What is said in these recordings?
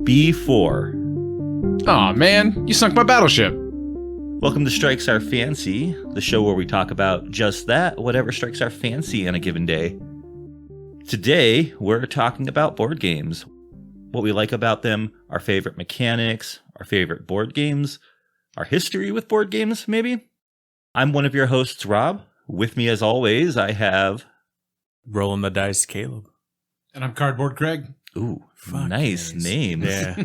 B4. Aw, man, you sunk my battleship. Welcome to Strikes Our Fancy, the show where we talk about just that, whatever strikes our fancy on a given day. Today, we're talking about board games. What we like about them, our favorite mechanics, our favorite board games, our history with board games, maybe? I'm one of your hosts, Rob. With me, as always, I have... Rolling the dice, Caleb. And I'm Cardboard Craig. Ooh, nice names. Yeah.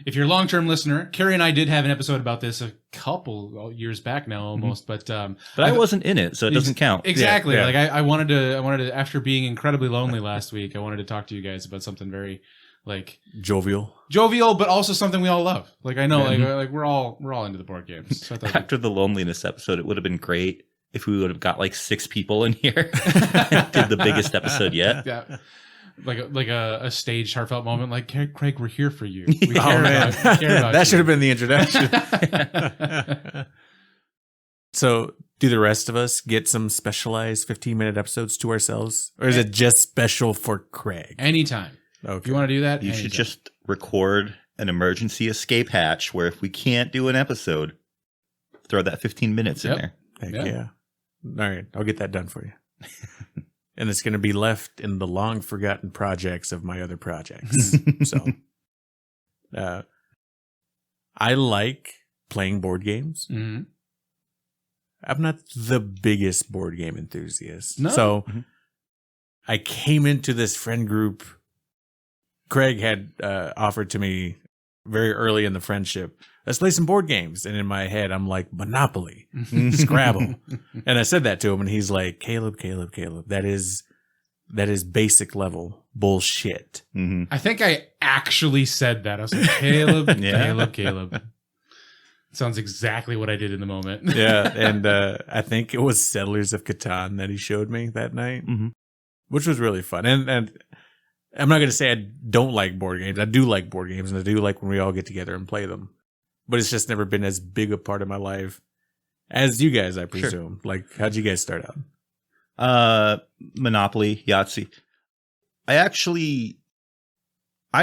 If you're a long-term listener, Carrie and I did have an episode about this a couple years back now, almost. But I wasn't in it, so it doesn't count. Exactly. Yeah. Like I wanted to, after being incredibly lonely last week, I wanted to talk to you guys about something very, like, Jovial, but also something we all love. Like, I know, like we're all into the board games. So I thought After the loneliness episode, it would have been great if we would have got like 6 people in here. Did the biggest episode yet. Yeah. Like a staged heartfelt moment, like, Craig, we're here for you. We care about that you. should have been the introduction. So, do the rest of us get some specialized 15-minute episodes to ourselves, or is it just special for Craig? Anytime. Okay. If you want to do that, You anytime. should just record an emergency escape hatch where if we can't do an episode, throw that 15 minutes in Yep. there. Heck Yeah. yeah. All right, I'll get that done for you. And it's going to be left in the long forgotten projects of my other projects. So, I like playing board games. Mhm. I'm not the biggest board game enthusiast. No. So I came into this friend group. Craig had offered to me very early in the friendship, let's play some board games. And in my head, I'm like, Monopoly, Scrabble. And I said that to him, and he's like, Caleb, that is basic level bullshit. Mm-hmm. I think I actually said that. I was like, Caleb, Yeah. Caleb. Sounds exactly what I did in the moment. Yeah. And I think it was Settlers of Catan that he showed me that night, which was really fun. And I'm not going to say I don't like board games. I do like board games, and I do like when we all get together and play them. But it's just never been as big a part of my life as you guys, I presume. Sure. Like, how'd you guys start out? Monopoly, Yahtzee. I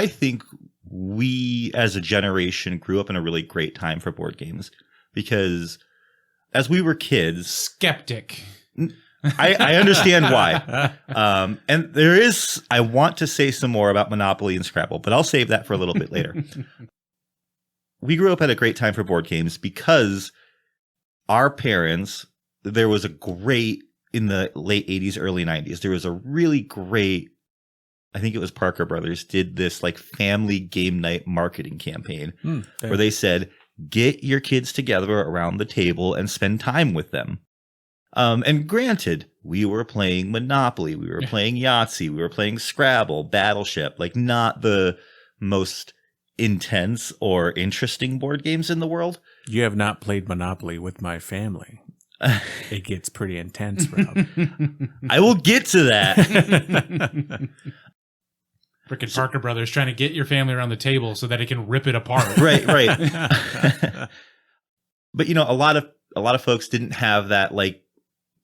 think we as a generation grew up in a really great time for board games because as we were kids... Skeptic. I understand why. And I want to say some more about Monopoly and Scrabble, but I'll save that for a little bit later. We grew up at a great time for board games because our parents, there was a great, in the late 80s, early 90s, there was a really great, I think it was Parker Brothers, did this like family game night marketing campaign where they said, get your kids together around the table and spend time with them. And granted, we were playing Monopoly, we were playing Yahtzee, we were playing Scrabble, Battleship, like not the most intense or interesting board games in the world. You have not played Monopoly with my family. It gets pretty intense, Rob. I will get to that. Frickin' Parker Brothers trying to get your family around the table so that it can rip it apart. Right. But a lot of folks didn't have that, like,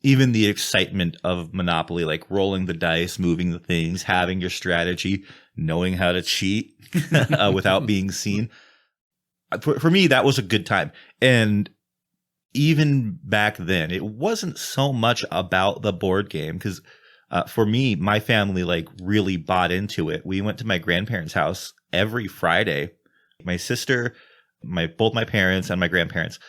even the excitement of Monopoly, like rolling the dice, moving the things, having your strategy, knowing how to cheat without being seen. For me, that was a good time. And even back then, it wasn't so much about the board game because for me, my family like really bought into it. We went to my grandparents' house every Friday. My sister, both my parents and my grandparents.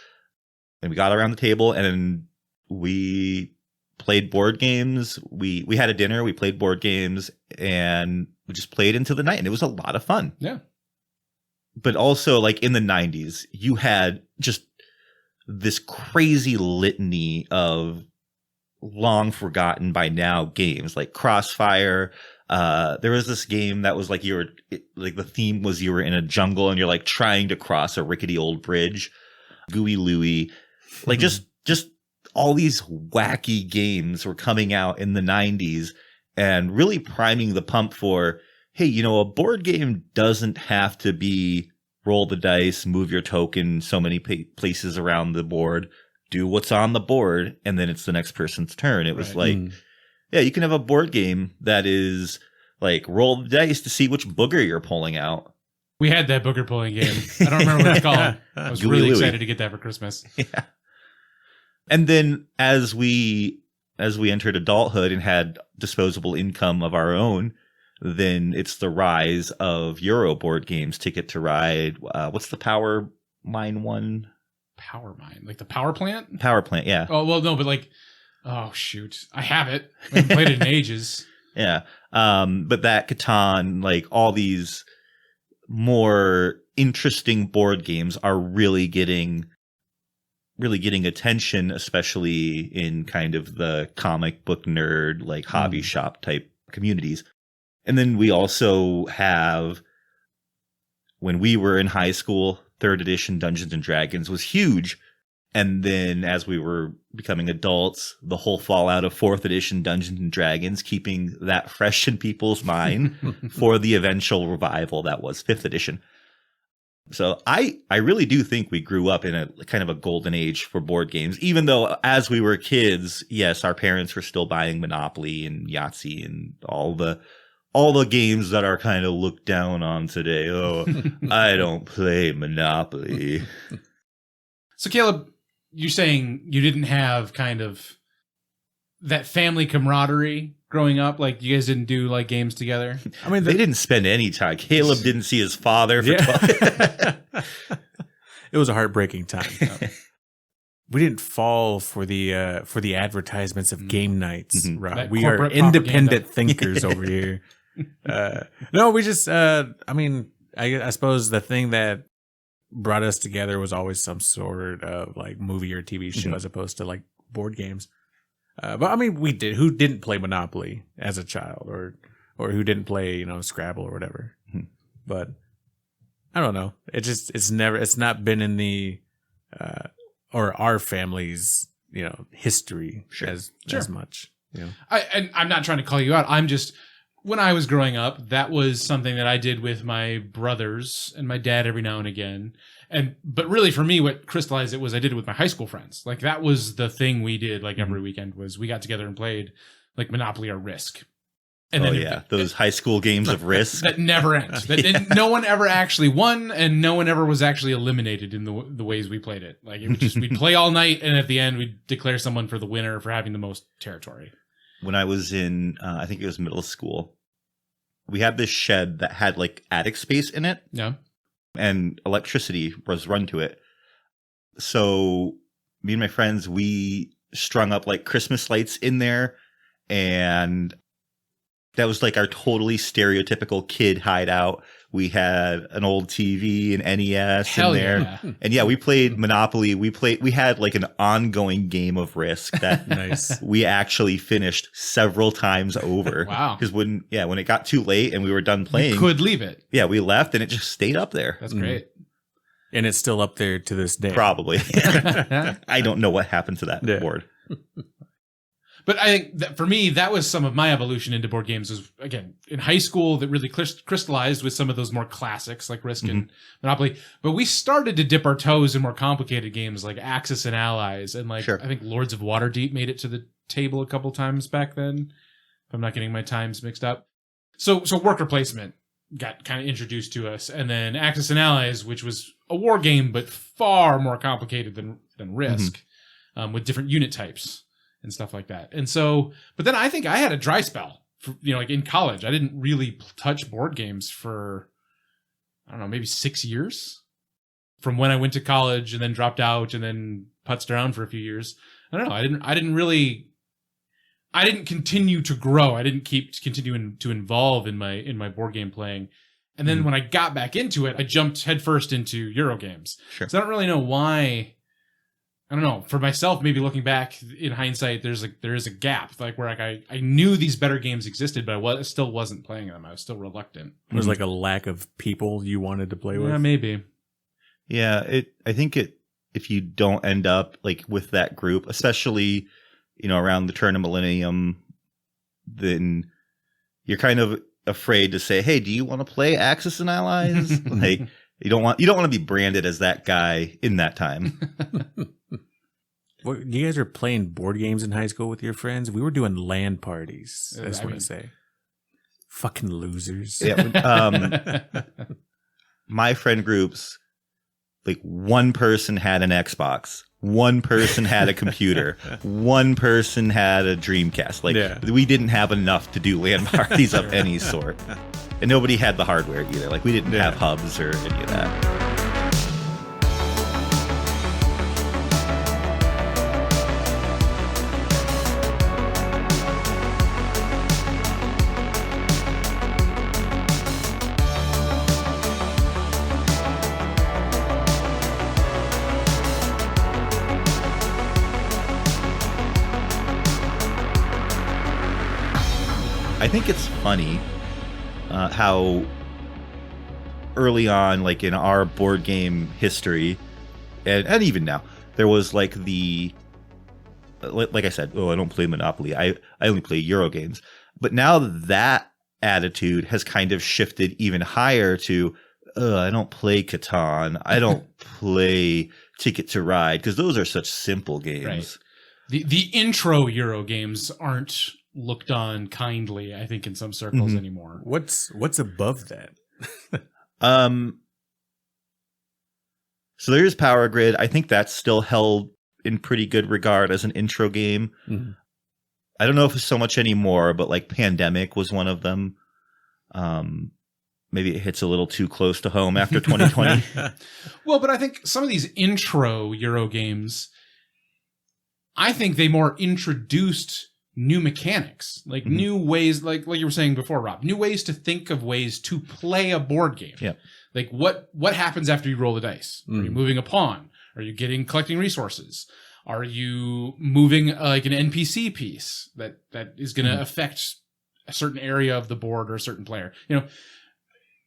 And we got around the table and we played board games. We had a dinner, we played board games, and we just played into the night. And it was a lot of fun. Yeah. But also, like in the 90s, you had just this crazy litany of long forgotten by now games like Crossfire. There was this game that was like the theme was you were in a jungle and you're like trying to cross a rickety old bridge. Gooey Louie, like just all these wacky games were coming out in the 90s and really priming the pump for, hey, a board game doesn't have to be roll the dice, move your token so many places around the board, do what's on the board, and then it's the next person's turn. It was like, yeah, you can have a board game that is like roll the dice to see which booger you're pulling out. We had that booger pulling game. I don't remember what it's called. I was Gooey really Louie. excited to get that for Christmas. Yeah. And then as we entered adulthood and had disposable income of our own, then it's the rise of Euro board games, Ticket to Ride. What's the Power Mine one? Power Mine, like the power plant? Power Plant, yeah. Oh, well, no, but like, oh, shoot. I have it. I haven't played it in ages. Yeah. But that Catan, like all these more interesting board games are really getting attention, especially in kind of the comic book nerd, like hobby shop type communities. And then we also have, when we were in high school, 3rd edition Dungeons and Dragons was huge. And then as we were becoming adults, the whole fallout of 4th edition Dungeons and Dragons, keeping that fresh in people's mind for the eventual revival that was 5th edition. So I really do think we grew up in a kind of a golden age for board games, even though as we were kids, yes, our parents were still buying Monopoly and Yahtzee and all the games that are kind of looked down on today. Oh, I don't play Monopoly. So, Caleb, you're saying you didn't have kind of that family camaraderie growing up? Like, you guys didn't do, like, games together? I mean, They didn't spend any time. Caleb didn't see his father for 12. It was a heartbreaking time. We didn't fall for the advertisements of game nights. Rob. That We are corporate independent thinkers over here. No, we just. I mean, I suppose the thing that brought us together was always some sort of like movie or TV show as opposed to like board games. But I mean, we did. Who didn't play Monopoly as a child, or who didn't play Scrabble or whatever? But I don't know. It's not been in the or our family's history as much. And I'm not trying to call you out. I'm just, when I was growing up, that was something that I did with my brothers and my dad every now and again. But really for me, what crystallized it was I did it with my high school friends. Like that was the thing we did like every weekend was we got together and played like Monopoly or Risk. And those high school games of Risk. That never end. No one ever actually won, and no one ever was actually eliminated in the ways we played it. Like it would just, we'd play all night, and at the end we'd declare someone for the winner for having the most territory. When I was in, I think it was middle school, we had this shed that had like attic space in it. Yeah. And electricity was run to it. So me and my friends, we strung up like Christmas lights in there, and that was like our totally stereotypical kid hideout. We had an old TV and NES in there. Yeah. And yeah, we played Monopoly. We had like an ongoing game of Risk that Nice. we actually finished several times over. Wow. Because when it got too late and we were done playing, You could leave it. yeah, we left and it just stayed up there. That's great. And it's still up there to this day. Probably. I don't know what happened to that board. But I think that for me, that was some of my evolution into board games. Was again in high school that really crystallized with some of those more classics like Risk and Monopoly. But we started to dip our toes in more complicated games like Axis and Allies, and like I think Lords of Waterdeep made it to the table a couple times back then. If I'm not getting my times mixed up. So worker placement got kind of introduced to us, and then Axis and Allies, which was a war game but far more complicated than Risk, with different unit types and stuff like that. And so, but then I think I had a dry spell for, like in college. I didn't really touch board games for, I don't know, maybe 6 years from when I went to college and then dropped out and then putzed around for a few years. I don't know. I didn't continue to grow. I didn't keep continuing to involve in my board game playing. And then when I got back into it, I jumped headfirst into Euro games. Sure. So I don't really know why. I don't know. For myself, maybe looking back in hindsight, there is a gap, like where I knew these better games existed, but I still wasn't playing them. I was still reluctant. It was like a lack of people you wanted to play with. Yeah, maybe. Yeah, I think if you don't end up like with that group, especially around the turn of millennium, then you're kind of afraid to say, "Hey, do you want to play Axis and Allies?" Like you don't want to be branded as that guy in that time. Well, you guys were playing board games in high school with your friends. We were doing LAN parties. That's what I say. Fucking losers. Yeah, my friend groups, like one person had an Xbox, one person had a computer, one person had a Dreamcast. Like we didn't have enough to do LAN parties of any sort, and nobody had the hardware either. Like we didn't have hubs or any of that. I think it's funny how early on, like in our board game history, and even now, there was like like I said, I don't play Monopoly. I only play Euro games. But now that attitude has kind of shifted even higher to, I don't play Catan. I don't play Ticket to Ride, because those are such simple games. Right. The intro Euro games aren't looked on kindly, I think, in some circles anymore. What's above that? So there's Power Grid. I think that's still held in pretty good regard as an intro game. Mm-hmm. I don't know if it's so much anymore, but like Pandemic was one of them. Maybe it hits a little too close to home after 2020. Well, but I think some of these intro Euro games, I think they more introduced new mechanics, like new ways, like you were saying before, Rob, new ways to think of ways to play a board game. Yeah. Like what happens after you roll the dice? Are you moving a pawn? Are you collecting resources? Are you moving like an NPC piece that is going to affect a certain area of the board or a certain player? You know,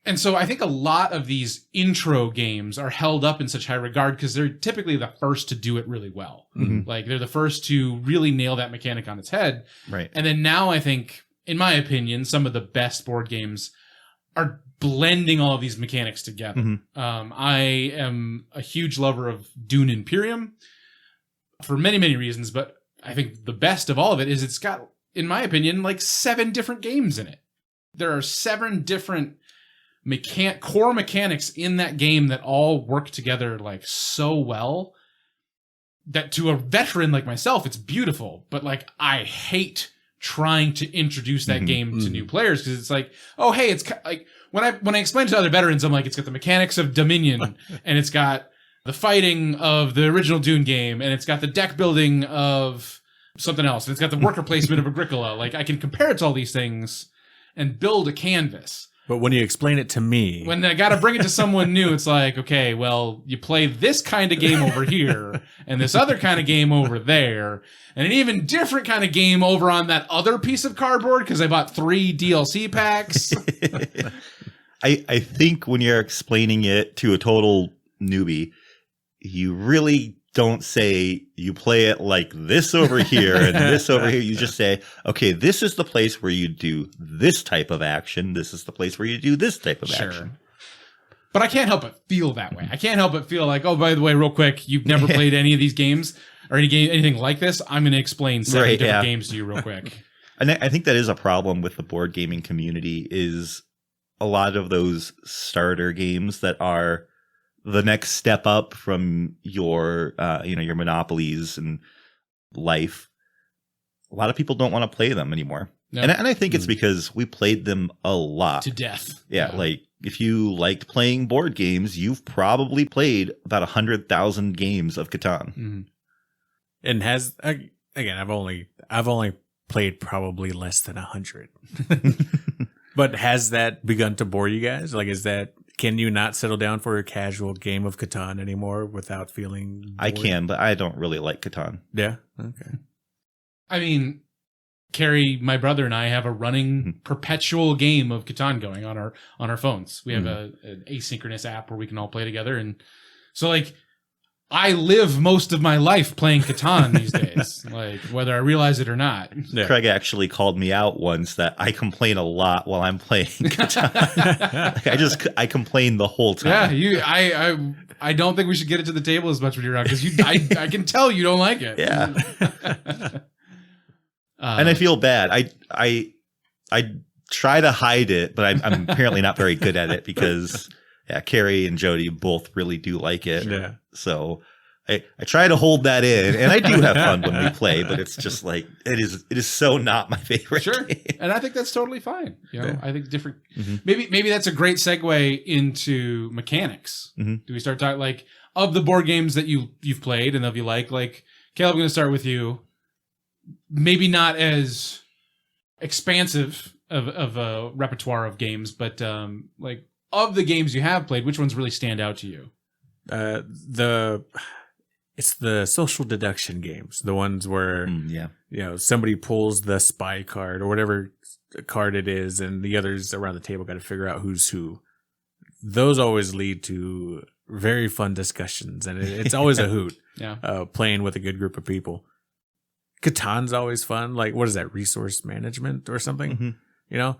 and so I think a lot of these intro games are held up in such high regard because they're typically the first to do it really well. Mm-hmm. Like they're the first to really nail that mechanic on its head. Right. And then now I think, in my opinion, some of the best board games are blending all of these mechanics together. Mm-hmm. I am a huge lover of Dune Imperium for many, many reasons, but I think the best of all of it is it's got, in my opinion, like 7 different games in it. There are 7 different core mechanics in that game that all work together like so well that to a veteran like myself, it's beautiful. But like, I hate trying to introduce that game to new players because it's like, oh, hey, it's like when I explain it to other veterans, I'm like, it's got the mechanics of Dominion and it's got the fighting of the original Dune game and it's got the deck building of something else and it's got the worker placement of Agricola. Like I can compare it to all these things and build a canvas. But when you explain it to me, when I got to bring it to someone new, it's like, okay, well, you play this kind of game over here and this other kind of game over there and an even different kind of game over on that other piece of cardboard because I bought 3 DLC packs. I think when you're explaining it to a total newbie, you really don't say you play it like this over here and this over here. You just say, okay, this is the place where you do this type of action. This is the place where you do this type of action. But I can't help but feel that way. I can't help but feel like, oh, by the way, real quick, you've never played any of these games or anything like this. I'm going to explain 7 different games to you real quick. And I think that is a problem with the board gaming community is a lot of those starter games that are the next step up from your, your Monopolies and life. A lot of people don't want to play them anymore. No. And I think it's because we played them a lot. To death. Yeah, like if you liked playing board games, you've probably played about 100,000 games of Catan. Mm-hmm. And again, I've only played probably less than 100. But has that begun to bore you guys? Like, can you not settle down for a casual game of Catan anymore without feeling bored? I can, but I don't really like Catan. Yeah? Okay. I mean, Carrie, my brother, and I have a running perpetual game of Catan going on our phones. We have an asynchronous app where we can all play together. And so, like, I live most of my life playing Catan these days, like whether I realize it or not. Yeah. Craig actually called me out once that I complain a lot while I'm playing Catan. Like I complain the whole time. Yeah, I don't think we should get it to the table as much when you're around because I can tell you don't like it. Yeah. And I feel bad. I try to hide it, but I'm apparently not very good at it because Carrie and Jody both really do like it. Yeah. So I try to hold that in, and I do have fun when we play, but it's just like it is so not my favorite. Sure, game. and I think that's totally fine. You know, Yeah. I think different. Mhm. Maybe that's a great segue into mechanics. Mhm. Do we start talking like of the board games that you've played and of you like? Caleb, I'm going to start with you. Maybe not as expansive of a repertoire of games, but like of the games you have played, which ones really stand out to you? It's the social deduction games, the ones where somebody pulls the spy card or whatever card it is, and the others around the table got to figure out who's who. Those always lead to very fun discussions, and it's always a hoot. Yeah, playing with a good group of people. Catan's always fun. Like, what is that? Resource management or something? Mm-hmm. You know,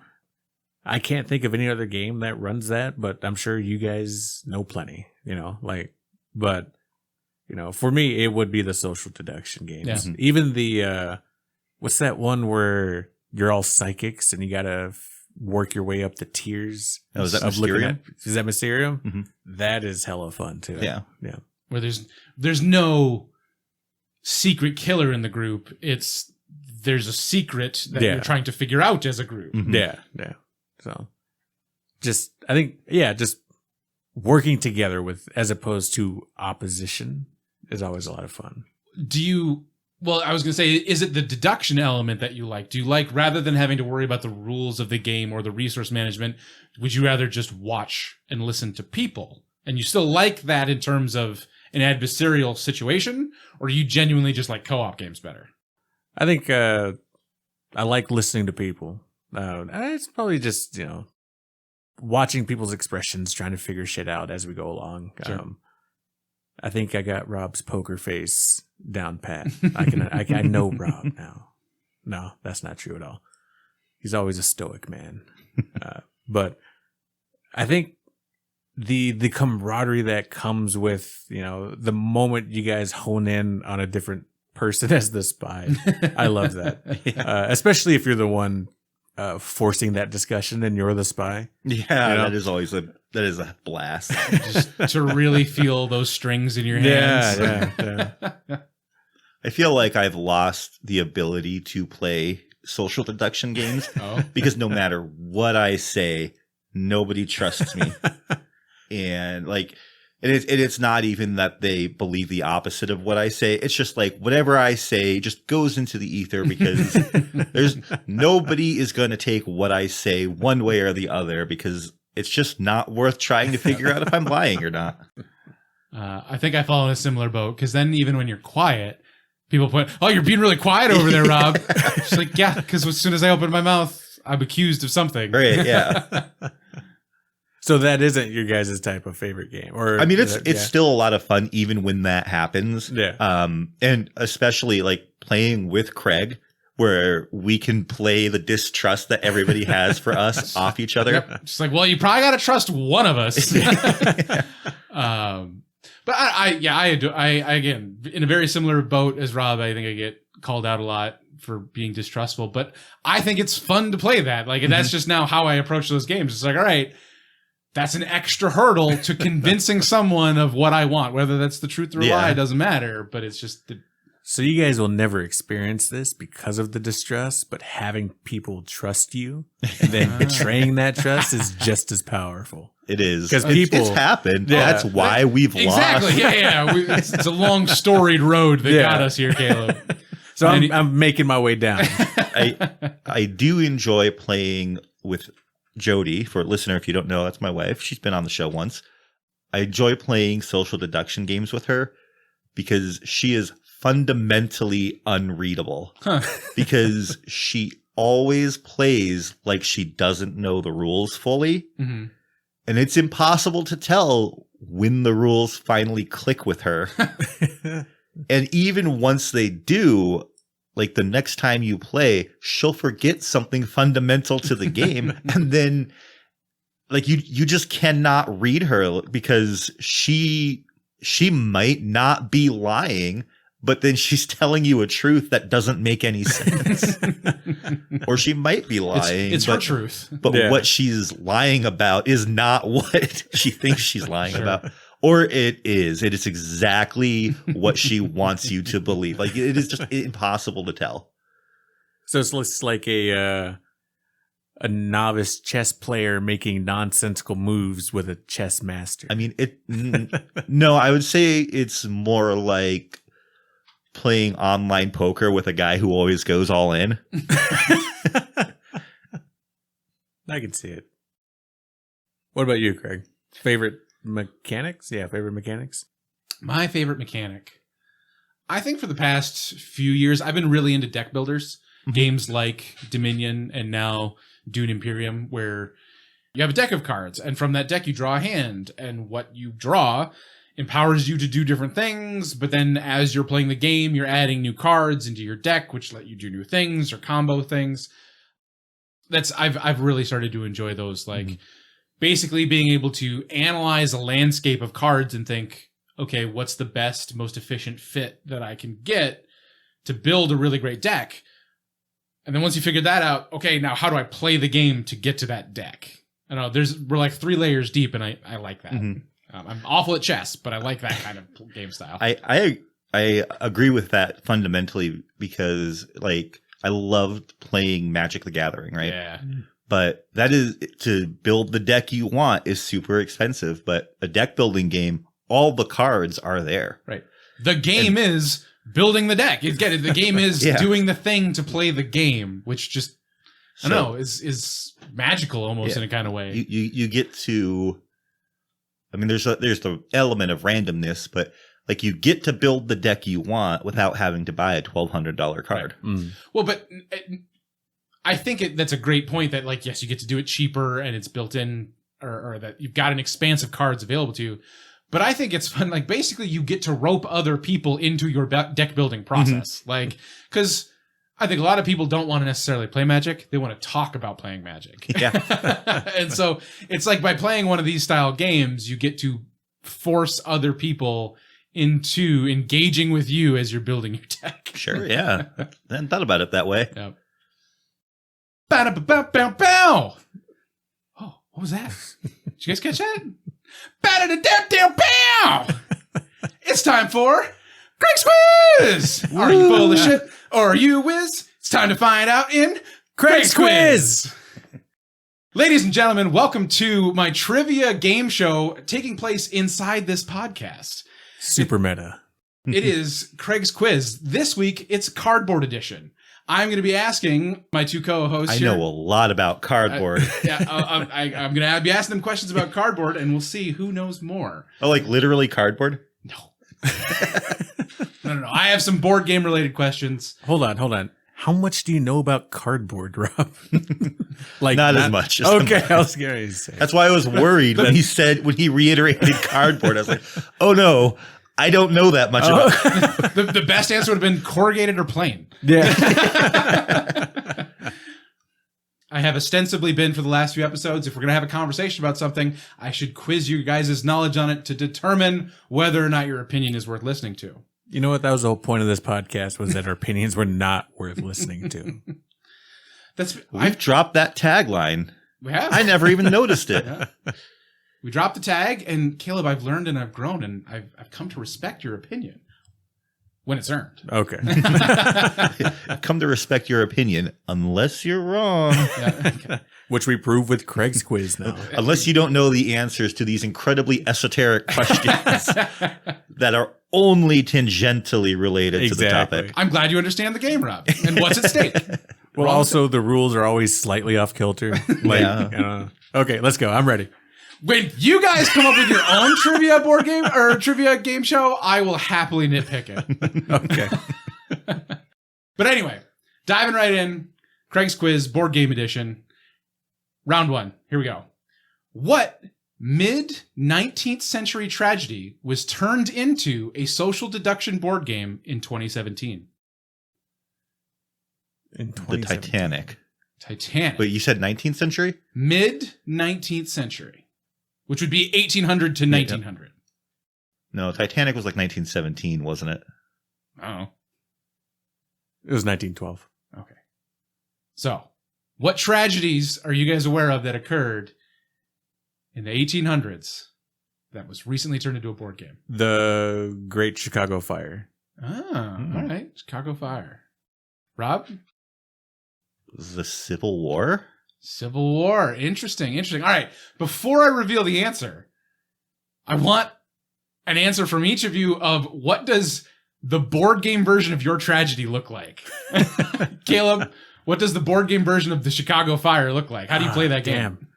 I can't think of any other game that runs that, but I'm sure you guys know plenty. But. For me, it would be the social deduction games. Yeah. Mhm. Even the, what's that one where you're all psychics and you got to work your way up the tiers? Oh, is that of looking Mysterium? Is that Mysterium? Mhm. That is hella fun too. Yeah. Yeah. where there's no secret killer in the group. There's a secret that you're trying to figure out as a group. Mhm. Yeah. Yeah. So I think just working together as opposed to opposition is always a lot of fun. I was going to say, is it the deduction element that you like? Do you like, rather than having to worry about the rules of the game or the resource management, would you rather just watch and listen to people? And you still like that in terms of an adversarial situation? Or you genuinely just like co-op games better? I think I like listening to people. It's probably just, watching people's expressions, trying to figure shit out as we go along. Sure. I think I got Rob's poker face down pat. I know Rob now. No, that's not true at all. He's always a stoic man. But I think the camaraderie that comes with, the moment you guys hone in on a different person as the spy, I love that. Especially if you're the one forcing that discussion and you're the spy. Yeah, that is always a blast. Just to really feel those strings in your hands. Yeah. I feel like I've lost the ability to play social deduction games because no matter what I say, nobody trusts me. And it's not even that they believe the opposite of what I say. It's just like whatever I say just goes into the ether because there's nobody is going to take what I say one way or the other because it's just not worth trying to figure out if I'm lying or not. I think I fall in a similar boat because then even when you're quiet, people point, "Oh, you're being really quiet over there, Rob." She's like, "Yeah," because as soon as I open my mouth, I'm accused of something. Right? Yeah. So that isn't your guys' type of favorite game, or I mean, it's still a lot of fun even when that happens. Yeah. And especially like playing with Craig, where we can play the distrust that everybody has for us off each other. Yep. Just like, well, you probably got to trust one of us. But I again, in a very similar boat as Rob, I think I get called out a lot for being distrustful, but I think it's fun to play that. Like, that's just now how I approach those games. It's like, all right, that's an extra hurdle to convincing someone of what I want, whether that's the truth or a lie, doesn't matter, but it's just So you guys will never experience this because of the distrust, but having people trust you and then betraying that trust is just as powerful. It is. Because it's happened. Yeah. That's why we've exactly. lost. Yeah. It's a long storied road that got us here, Caleb. So I'm making my way down. I do enjoy playing with Jody. For a listener, if you don't know, that's my wife. She's been on the show once. I enjoy playing social deduction games with her because she is fundamentally unreadable. Because she always plays like she doesn't know the rules fully. Mm-hmm. And it's impossible to tell when the rules finally click with her. And even once they do, like the next time you play, she'll forget something fundamental to the game. And then like you just cannot read her because she might not be lying, but then she's telling you a truth that doesn't make any sense. Or she might be lying. It's her truth. But what she's lying about is not what she thinks she's lying about. Or it is. It is exactly what she wants you to believe. Like, it is just impossible to tell. So it's like a novice chess player making nonsensical moves with a chess master. I mean, no, I would say it's more like playing online poker with a guy who always goes all in. I can see it. What about you, Craig? Favorite mechanics? Yeah, favorite mechanics? My favorite mechanic. I think for the past few years, I've been really into deck builders. Games like Dominion and now Dune Imperium, where you have a deck of cards, and from that deck you draw a hand, and what you draw empowers you to do different things, but then as you're playing the game, you're adding new cards into your deck, which let you do new things or combo things. I've really started to enjoy those, like basically being able to analyze a landscape of cards and think, okay, what's the best, most efficient fit that I can get to build a really great deck? And then once you figure that out, okay, now how do I play the game to get to that deck? I don't know, we're like 3 layers deep, and I like that. I'm awful at chess, but I like that kind of game style. I agree with that fundamentally because, like, I loved playing Magic the Gathering, right? Yeah. But that is, to build the deck you want is super expensive. But a deck building game, all the cards are there. Right. The game is building the deck. You get it. The game is doing the thing to play the game, which just, I don't know, is magical almost in a kind of way. You get to, I mean, there's the element of randomness, but like you get to build the deck you want without having to buy a $1,200 card. Right. Well, but I think that's a great point that, like, yes, you get to do it cheaper and it's built in, or that you've got an expanse of cards available to you. But I think it's fun. Like, basically, you get to rope other people into your deck building process. Like, because I think a lot of people don't want to necessarily play Magic. They want to talk about playing Magic. Yeah. And so it's like by playing one of these style games, you get to force other people into engaging with you as you're building your deck. Sure, yeah. I hadn't thought about it that way. Yep. Ba-da-ba-bow-bow-bow. Oh, what was that? Did you guys catch that? Ba-da-da-da-da-bow! It's time for Craig's Quiz! Are you full of shit or are you whiz? It's time to find out in Craig's Quiz! Ladies and gentlemen, welcome to my trivia game show taking place inside this podcast. Super meta. It is Craig's Quiz. This week, it's Cardboard Edition. I'm going to be asking my 2 co-hosts I here. know a lot about cardboard. I'm going to be asking them questions about cardboard, and we'll see who knows more. Oh, like literally cardboard? No. No. I have some board game related questions. Hold on. How much do you know about cardboard, Rob? Like not as much. Okay, I was going to say. That's why I was worried when he reiterated cardboard. I was like, oh no, I don't know that much about cardboard. The best answer would have been corrugated or plain. Yeah. I have ostensibly been for the last few episodes. If we're going to have a conversation about something, I should quiz you guys' knowledge on it to determine whether or not your opinion is worth listening to. You know what? That was the whole point of this podcast, was that our opinions were not worth listening to. We've dropped that tagline. We have. I never even noticed it. Yeah. We dropped the tag, and Caleb, I've learned and I've grown, and I've come to respect your opinion when it's earned. Okay. Come to respect your opinion, unless you're wrong. Yeah, okay. Which we prove with Craig's Quiz now. Unless you don't know the answers to these incredibly esoteric questions that are only tangentially related to the topic. I'm glad you understand the game, Rob, and what's at stake. Well, also, the rules are always slightly off kilter. Okay, let's go. I'm ready. When you guys come up with your own trivia board game or trivia game show, I will happily nitpick it. Okay. But anyway, diving right in, Craig's Quiz, board game edition. Round 1. Here we go. What mid-19th century tragedy was turned into a social deduction board game in 2017? The Titanic. Titanic. Wait, you said 19th century? Mid-19th century, which would be 1800 to 1900. No, Titanic was like 1917, wasn't it? I don't know. It was 1912. Okay. So, what tragedies are you guys aware of that occurred in the 1800s that was recently turned into a board game? The Great Chicago Fire. Ah, all right. Chicago Fire. Rob? The Civil War? Civil War. Interesting. All right. Before I reveal the answer, I want an answer from each of you of what does the board game version of your tragedy look like? Caleb, what does the board game version of the Chicago Fire look like? How do you play that game?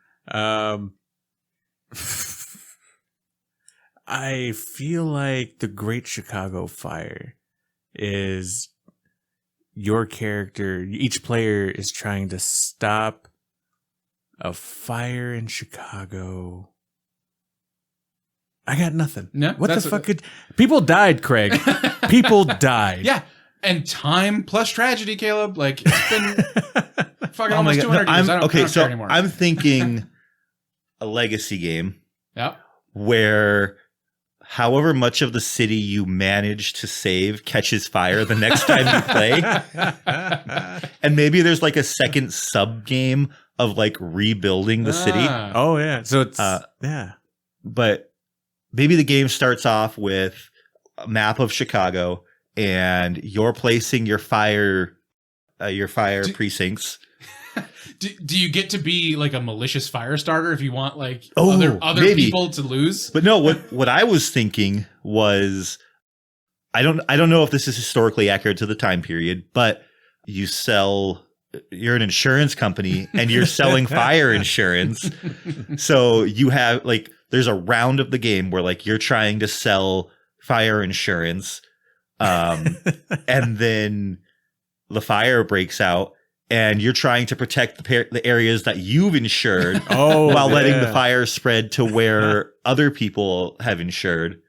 I feel like the Great Chicago Fire is your character. Each player is trying to stop a fire in Chicago. I got nothing. No, what the fuck? People died, Craig. People died. Yeah. And time plus tragedy, Caleb. Like, it's been fucking almost 200 years. I don't care anymore. I'm thinking a legacy game. Yep. Where however much of the city you manage to save catches fire the next time you play. And maybe there's like a second sub game of like rebuilding the city. Oh, yeah. So it's, yeah. But maybe the game starts off with a map of Chicago and you're placing your fire precincts. Do you get to be like a malicious fire starter if you want like other maybe. people to lose? But no, what I was thinking was I don't know if this is historically accurate to the time period, but you're an insurance company and you're selling fire insurance. So you have like there's a round of the game where like you're trying to sell fire insurance. And then the fire breaks out and you're trying to protect the areas that you've insured while letting the fire spread to where other people have insured.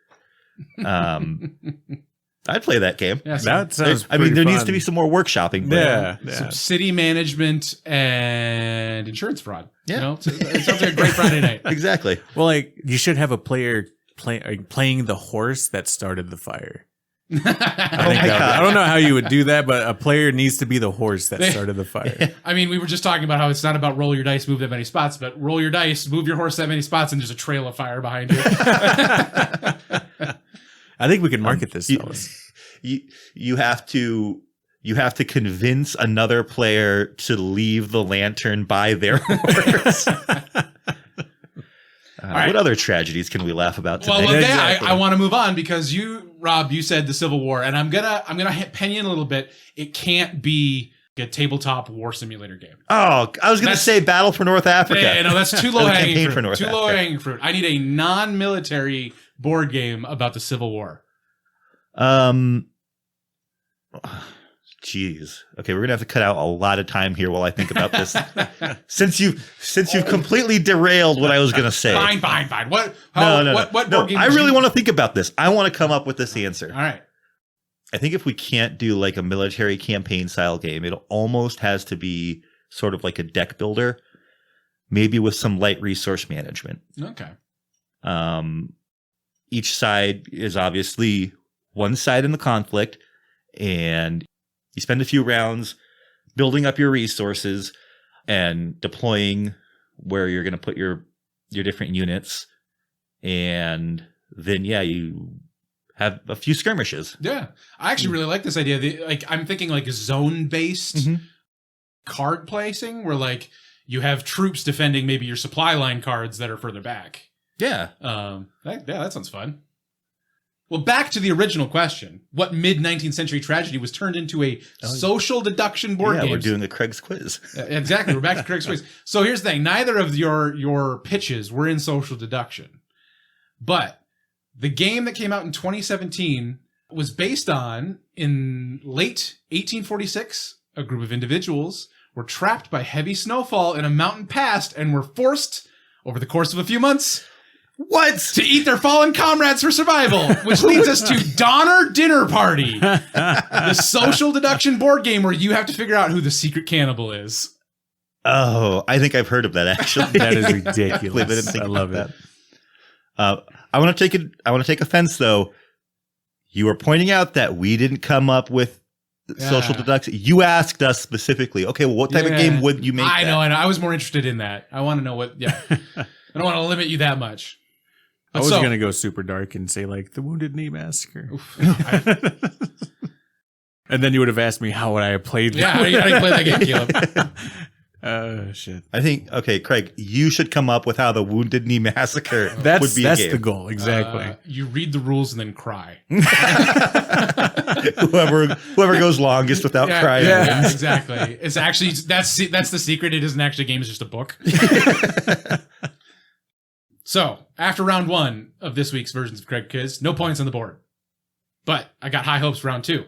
I'd play that game. Yeah, that sounds there fun. needs to be some more workshopping. Yeah. Some city management and insurance fraud. Yeah. You know, it sounds like a great Friday night. Exactly. Well, like you should have a player playing the horse that started the fire. I don't know how you would do that, but a player needs to be the horse that started the fire. I mean, we were just talking about how it's not about roll your dice, move that many spots, but roll your dice, move your horse that many spots, and there's a trail of fire behind you. I think we can market this, fellas. You have to convince another player to leave the lantern by their horse. Right. What other tragedies can we laugh about today? Well, exactly. I want to move on because Rob, you said the Civil War, and I'm gonna pen you in a little bit. It can't be a tabletop war simulator game. Oh, I was going to say Battle for North Africa. Yeah, no, that's too low hanging fruit. Too low hanging fruit. I need a non-military board game about the Civil War. Jeez. Okay, we're gonna have to cut out a lot of time here while I think about this. since you've completely derailed what I was gonna say. Fine. What board game? I really want to think about this. I want to come up with this answer. All right. I think if we can't do like a military campaign style game, it almost has to be sort of like a deck builder, maybe with some light resource management. Okay. Each side is obviously one side in the conflict, and you spend a few rounds building up your resources and deploying where you're going to put your different units. And then, you have a few skirmishes. Yeah. I actually really like this idea. I'm thinking like zone-based card placing where like you have troops defending maybe your supply line cards that are further back. Yeah. That sounds fun. Well, back to the original question. What mid-19th century tragedy was turned into a social deduction board game? Yeah, we're doing a Craig's quiz. Exactly. We're back to Craig's quiz. So here's the thing. Neither of your pitches were in social deduction. But the game that came out in 2017 was based on, in late 1846, a group of individuals were trapped by heavy snowfall in a mountain pass and were forced, over the course of a few months, to eat their fallen comrades for survival, which leads us to Donner Dinner Party, the social deduction board game where you have to figure out who the secret cannibal is. Oh, I think I've heard of that actually. That is ridiculous. I love that. I want to take offense though. You were pointing out that we didn't come up with social deduction. You asked us specifically, okay, well, what type of game would you make? I know. I was more interested in that. I want to know what, I don't want to limit you that much. But I was going to go super dark and say like the Wounded Knee Massacre. And then you would have asked me how would I have played that? Yeah, how do you play that game, Caleb? Oh, shit. I think, okay, Craig, you should come up with how the Wounded Knee Massacre would be a game. That's the goal, exactly. You read the rules and then cry. whoever goes longest without crying. Yeah, exactly. It's actually, that's the secret. It isn't actually a game, it's just a book. So, after round 1 of this week's versions of Craig Quiz, no points on the board. But I got high hopes for round 2.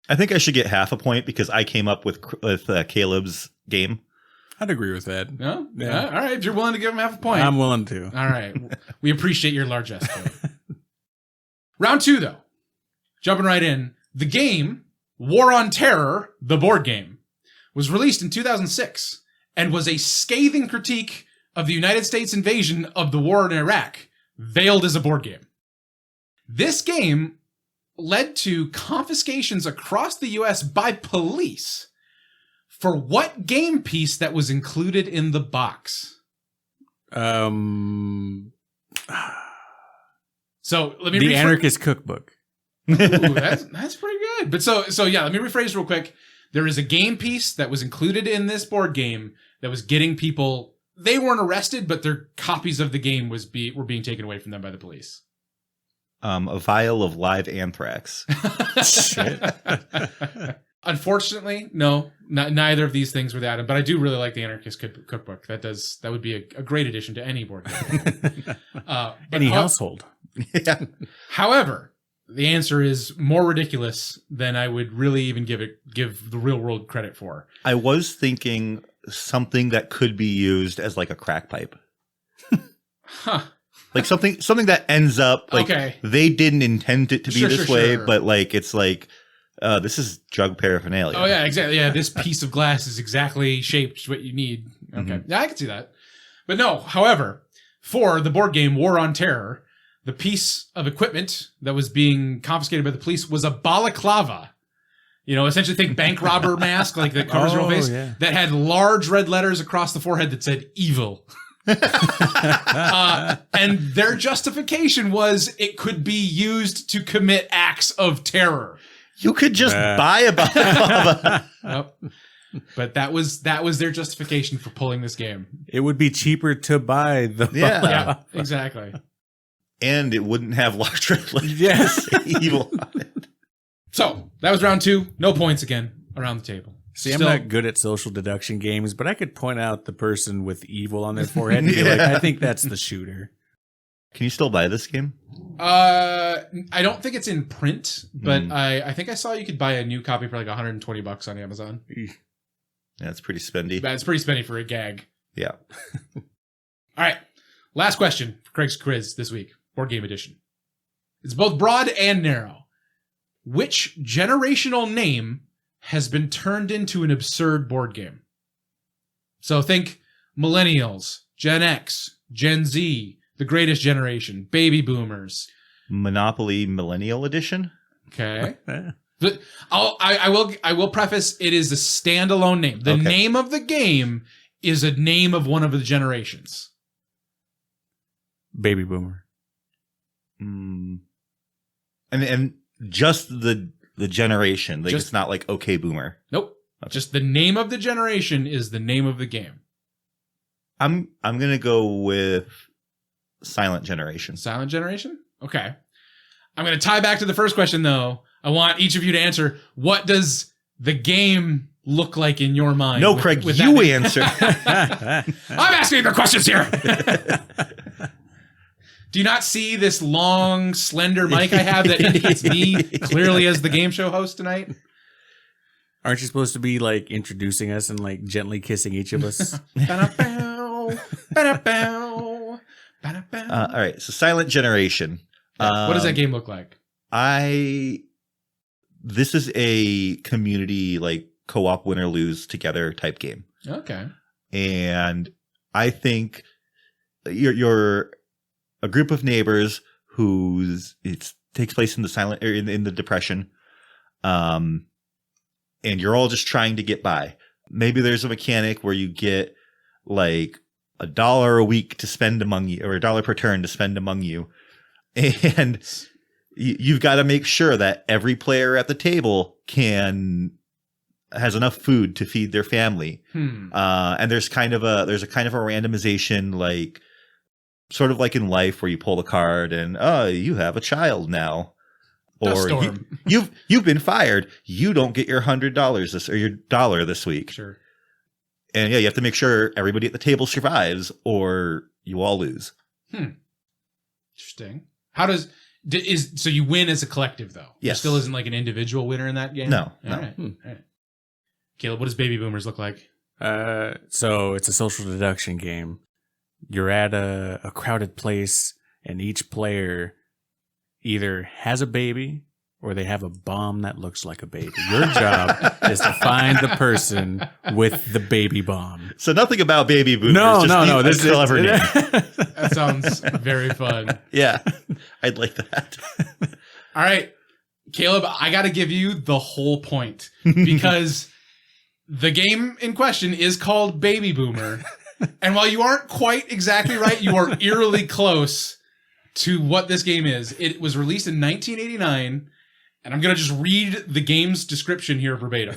I think I should get half a point because I came up with Caleb's game. I'd agree with that. No? Yeah. All right. If you're willing to give him half a point. I'm willing to. All right. We appreciate your large estimate. Round 2, though. Jumping right in. The game, War on Terror, the board game, was released in 2006 and was a scathing critique of the United States invasion of the war in Iraq, veiled as a board game. This game led to confiscations across the U.S. by police for what game piece that was included in the box? So let me The Anarchist Cookbook. Ooh, that's pretty good. But so yeah, let me rephrase real quick. There is a game piece that was included in this board game that was getting people. They weren't arrested, but their copies of the game were being taken away from them by the police. A vial of live anthrax. Shit. Unfortunately, no, neither of these things were that. But I do really like the Anarchist Cookbook. That would be a great addition to any board game. Any household. Yeah. However, the answer is more ridiculous than I would really even give the real world credit for. I was thinking something that could be used as like a crack pipe. Huh. Like something that ends up like they didn't intend it to be this way, but like it's like this is drug paraphernalia. Oh yeah, exactly. Yeah, this piece of glass is exactly shaped what you need. Okay, yeah, I can see that. But no, however, for the board game War on Terror, the piece of equipment that was being confiscated by the police was a balaclava. You know, essentially think bank robber mask, like that covers your whole face, that had large red letters across the forehead that said evil. And their justification was it could be used to commit acts of terror. You could just buy a balaclava. Yep. But that was their justification for pulling this game. It would be cheaper to buy the Yeah, exactly. And it wouldn't have large red letters. Yes. Evil on it. So that was round 2. No points again around the table. See, I'm not good at social deduction games, but I could point out the person with evil on their forehead and be like, I think that's the shooter. Can you still buy this game? I don't think it's in print, but I think I saw you could buy a new copy for like $120 on Amazon. Yeah, it's pretty spendy. It's pretty spendy for a gag. Yeah. All right. Last question for Craig's quiz this week. Board game edition. It's both broad and narrow. Which generational name has been turned into an absurd board game? So think millennials, Gen X, Gen Z, the greatest generation, baby boomers. Monopoly Millennial Edition? Okay. I will preface it is a standalone name. The name of the game is a name of one of the generations. Baby boomer. And just the generation. Like it's not like okay boomer. Nope. Okay. Just the name of the generation is the name of the game. I'm gonna go with Silent Generation. Silent Generation? Okay. I'm gonna tie back to the first question though. I want each of you to answer, what does the game look like in your mind? No, Craig, you answer. I'm asking the questions here. Do you not see this long, slender mic I have that indicates me clearly as the game show host tonight? Aren't you supposed to be like introducing us and like gently kissing each of us? All right, so Silent Generation. What does that game look like? This is a community like co-op win or lose together type game. Okay. And I think you're a group of neighbors takes place in the silent or in the Depression. And you're all just trying to get by. Maybe there's a mechanic where you get like $1 a week to spend among you, or $1 per turn to spend among you. And you've got to make sure that every player at the table has enough food to feed their family. And there's a kind of a randomization, like sort of like in life where you pull the card and, oh, you have a child now. Or you've been fired. You don't get your $100 or your $1 this week. Sure. And yeah, you have to make sure everybody at the table survives or you all lose. Interesting. How so you win as a collective though? Yes. There still isn't like an individual winner in that game? No. All right. Caleb, what does Baby Boomers look like? So it's a social deduction game. You're at a crowded place, and each player either has a baby or they have a bomb that looks like a baby. Your job is to find the person with the baby bomb. So nothing about Baby Boomers. No. This is clever name. That sounds very fun. Yeah, I'd like that. All right, Caleb, I got to give you the whole point because the game in question is called Baby Boomer. And while you aren't quite exactly right, you are eerily close to what this game is. It was released in 1989, and I'm going to just read the game's description here verbatim.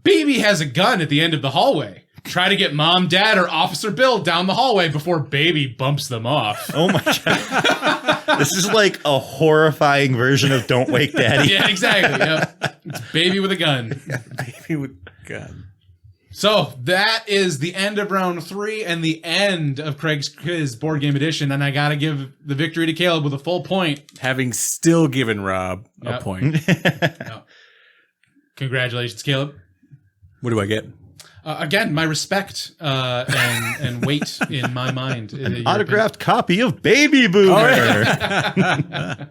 Baby has a gun at the end of the hallway. Try to get Mom, Dad, or Officer Bill down the hallway before Baby bumps them off. Oh my God. This is like a horrifying version of Don't Wake Daddy. Yeah, exactly. Yep. It's Baby with a gun. Baby with a gun. So that is the end of round 3 and the end of Craig's Quiz Board Game Edition. And I got to give the victory to Caleb with a full point. Having still given Rob a point. Yep. Congratulations, Caleb. What do I get? Again, my respect and weight in my mind. An autographed copy of Baby Boomer. Oh, yeah.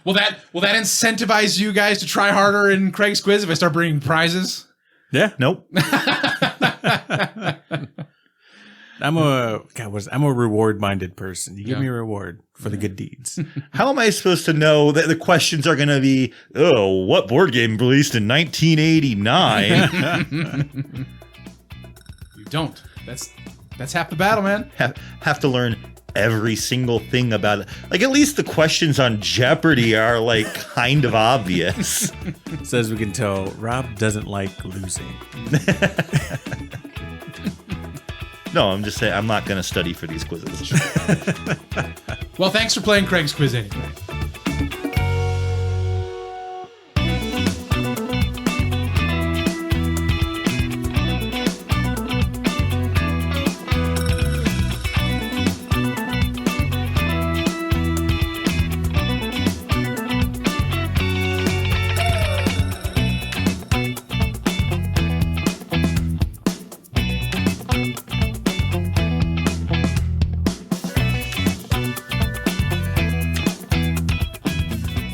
Will that incentivize you guys to try harder in Craig's Quiz if I start bringing prizes? Yeah. Nope. I'm a reward-minded person. You give me a reward for the good deeds. How am I supposed to know that the questions are going to be, oh, what board game released in 1989? You don't. That's half the battle, man. Have to learn every single thing about it. Like, at least the questions on Jeopardy are like kind of obvious. So as we can tell, Rob doesn't like losing. No, I'm just saying I'm not going to study for these quizzes. Well, thanks for playing Craig's Quiz anyway.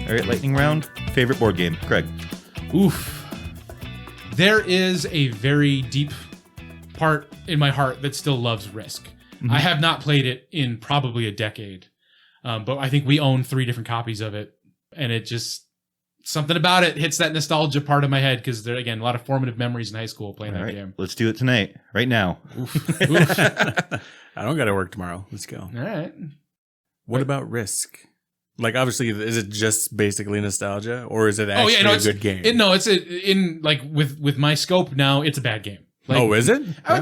All right, lightning round. Favorite board game, Craig? Oof. There is a very deep part in my heart that still loves Risk. I have not played it in probably a decade, but I think we own 3 different copies of it, and it just something about it hits that nostalgia part of my head because there again a lot of formative memories in high school playing that game. Let's do it tonight, right now. Oof. Oof. I don't got to work tomorrow. Let's go. All right. What about Risk? Like, obviously, is it just basically nostalgia, or is it actually a good game? It's with my scope now. It's a bad game. Like, is it? I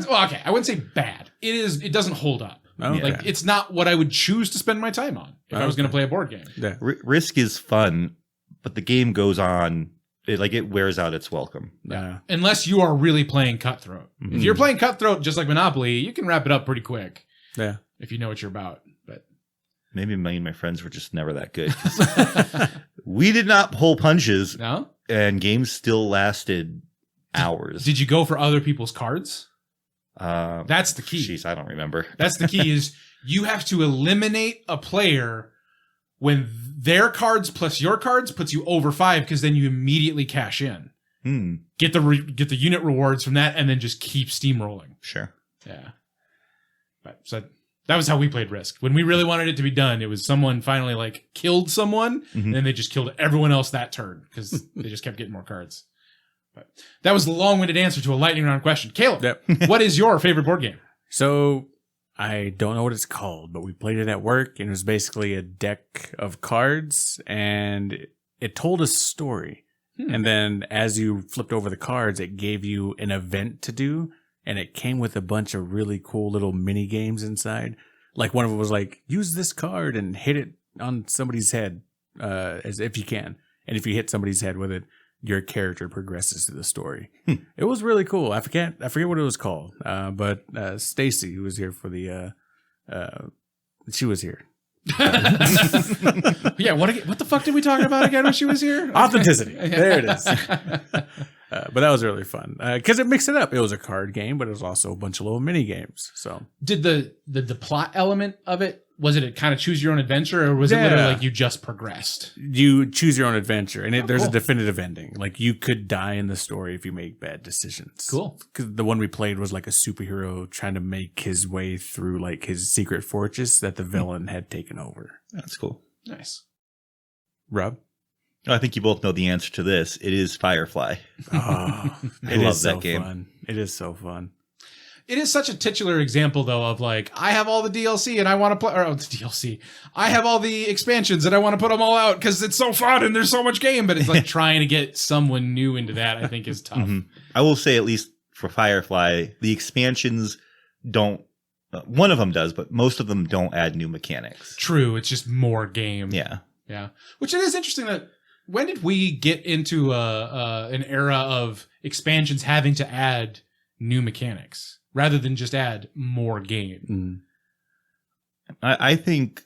wouldn't say bad. It is. It doesn't hold up. Oh, okay. Like, it's not what I would choose to spend my time on if I was going to play a board game. Yeah. Risk is fun, but the game goes on. It wears out its welcome. Yeah. Unless you are really playing Cutthroat. Mm-hmm. If you're playing Cutthroat just like Monopoly, you can wrap it up pretty quick. Yeah. If you know what you're about. But Maybe me and my friends were just never that good. We did not pull punches, no? and games still lasted hours. Did you go for other people's cards? That's the key. Jeez, I don't remember. That's the key is you have to eliminate a player when their cards plus your cards puts you over 5 because then you immediately cash in. Get the unit rewards from that and then just keep steamrolling. Sure. Yeah. But so That was how we played Risk. When we really wanted it to be done, it was someone finally like killed someone, and then they just killed everyone else that turn because they just kept getting more cards. But that was the long-winded answer to a lightning round question. Caleb, what is your favorite board game? So I don't know what it's called, but we played it at work, and it was basically a deck of cards, and it told a story. And then as you flipped over the cards, it gave you an event to do, and it came with a bunch of really cool little mini games inside. Like one of them was like, use this card and hit it on somebody's head as if you can. And if you hit somebody's head with it, your character progresses through the story. It was really cool. I forget what it was called. But Stacy, who was here for the she was here. Yeah, what the fuck did we talk about again when she was here? Authenticity. There it is. But that was really fun because it mixed it up. It was a card game, but it was also a bunch of little mini games. So did the plot element of it, was it a kind of choose your own adventure, or was it literally like you just progressed? You choose your own adventure, and there's a definitive ending. Like you could die in the story if you make bad decisions. Cool. Because the one we played was like a superhero trying to make his way through like his secret fortress that the villain had taken over. That's cool. Nice. Rob? I think you both know the answer to this. It is Firefly. Oh, I love that game. Fun. It is so fun. It is such a titular example, though, of like, I have all the DLC and I want to play, or the DLC. I have all the expansions and I want to put them all out because it's so fun and there's so much game. But it's like trying to get someone new into that, I think, is tough. I will say, at least for Firefly, the expansions don't, one of them does, but most of them don't add new mechanics. True. It's just more game. Yeah. Yeah. Which it is interesting that when did we get into an era of expansions having to add new mechanics rather than just add more game? I think